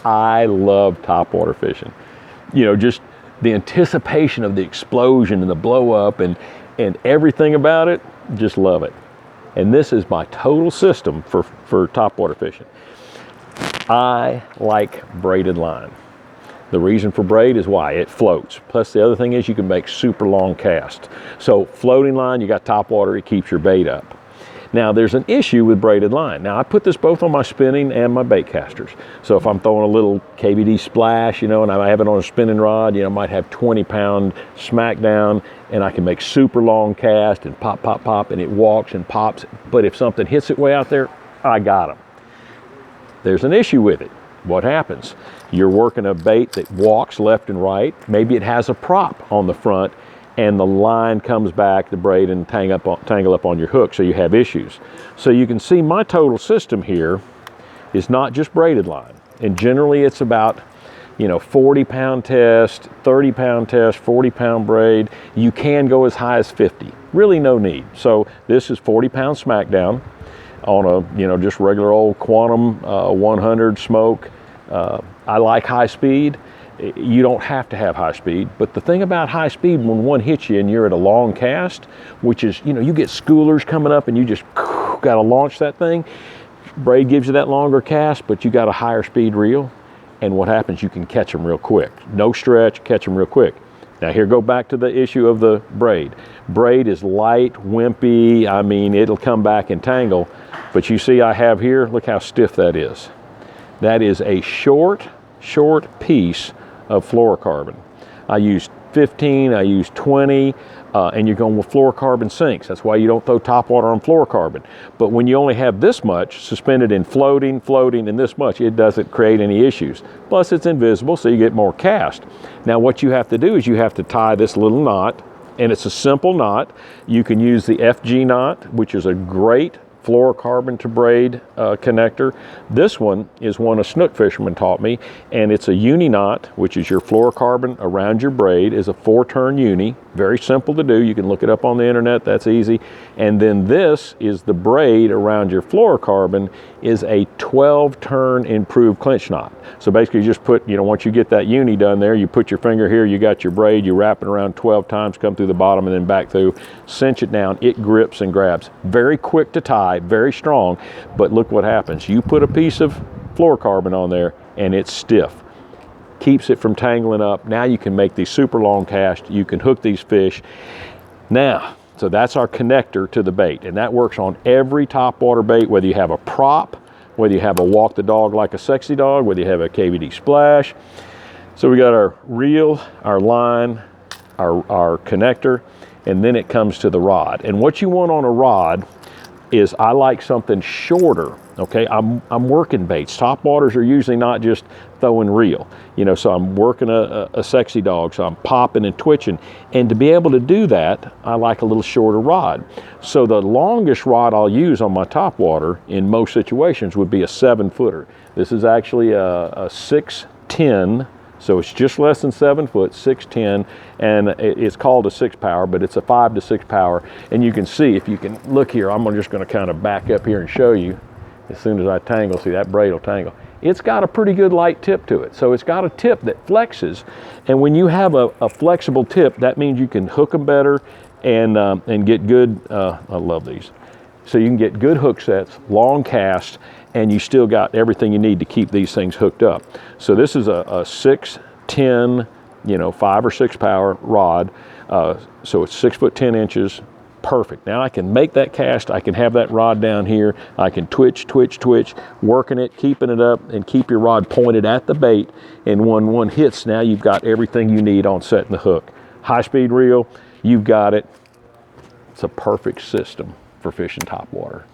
I love topwater fishing. You know, just the anticipation of the explosion and the blow up and everything about it, just love it. And this is my total system for topwater fishing. I like braided line. The reason for braid is why it floats. Plus the other thing is you can make super long casts. So floating line, you got topwater, it keeps your bait up. Now there's an issue with braided line. Now I put this both on my spinning and my bait casters. So if I'm throwing a little KVD splash, you know, and I have it on a spinning rod, you know, I might have 20-pound smackdown and I can make super long cast and pop, pop, pop, and it walks and pops. But if something hits it way out there, I got them. There's an issue with it. What happens? You're working a bait that walks left and right. Maybe it has a prop on the front and the line comes back, the braid, and tangle up on your hook, so you have issues. So you can see my total system here is not just braided line. And generally it's about, you know, 40-pound test, 30-pound test, 40-pound braid. You can go as high as 50. Really no need. So this is 40-pound smackdown on a, you know, just regular old Quantum 100 smoke. I like high speed. You don't have to have high speed, but the thing about high speed, when one hits you and you're at a long cast, which is, you know, you get schoolers coming up and you just got to launch that thing. Braid gives you that longer cast, but you got a higher speed reel, and what happens, you can catch them real quick. No stretch, catch them real quick. Now here, go back to the issue of the braid. Braid is light, wimpy, I mean, it'll come back and tangle, but you see I have here, look how stiff that is. That is a short piece of fluorocarbon. I used 15, I used 20, and you're going with fluorocarbon sinks. That's why you don't throw topwater on fluorocarbon. But when you only have this much suspended in floating, and this much, it doesn't create any issues. Plus it's invisible, so you get more cast. Now what you have to do is you have to tie this little knot, and it's a simple knot. You can use the FG knot, which is a great fluorocarbon to braid connector. This one is one a snook fisherman taught me, and it's a uni knot, which is your fluorocarbon around your braid, is a 4-turn uni. Very simple to do. You can look it up on the internet, that's easy. And then this is the braid around your fluorocarbon, is a 12-turn improved clinch knot. So basically you just put, you know, once you get that uni done there, you put your finger here, you got your braid, you wrap it around 12 times, come through the bottom and then back through, cinch it down, it grips and grabs. Very quick to tie, very strong, but look what happens. You put a piece of fluorocarbon on there and it's stiff. Keeps it from tangling up. Now you can make these super long casts, you can hook these fish. Now, so that's our connector to the bait, and that works on every topwater bait, whether you have a prop, whether you have a walk the dog like a sexy dog, whether you have a KVD splash. So we got our reel, our line, our connector, and then it comes to the rod. And what you want on a rod is, I like something shorter, okay? I'm working baits. Topwaters are usually not just throwing reel, you know, so I'm working a sexy dog, so I'm popping and twitching. And to be able to do that, I like a little shorter rod. So the longest rod I'll use on my topwater in most situations would be a 7-footer. This is actually a 610, so it's just less than 7 foot, 610, and it's called a 6-power, but it's a 5 to 6 power. And you can see, if you can look here, I'm just going to kind of back up here and show you. As soon as I tangle, see that braid will tangle. It's got a pretty good light tip to it. So it's got a tip that flexes, and when you have a flexible tip, that means you can hook them better and get good, I love these. So you can get good hook sets, long casts, and you still got everything you need to keep these things hooked up. So this is a 610, you know, 5 or 6 power rod. So it's 6 foot 10 inches. Perfect. Now I can make that cast, I can have that rod down here, I can twitch, working it, keeping it up, and keep your rod pointed at the bait, and when one hits, now you've got everything you need on setting the hook. High speed reel, you've got it. It's a perfect system for fishing topwater.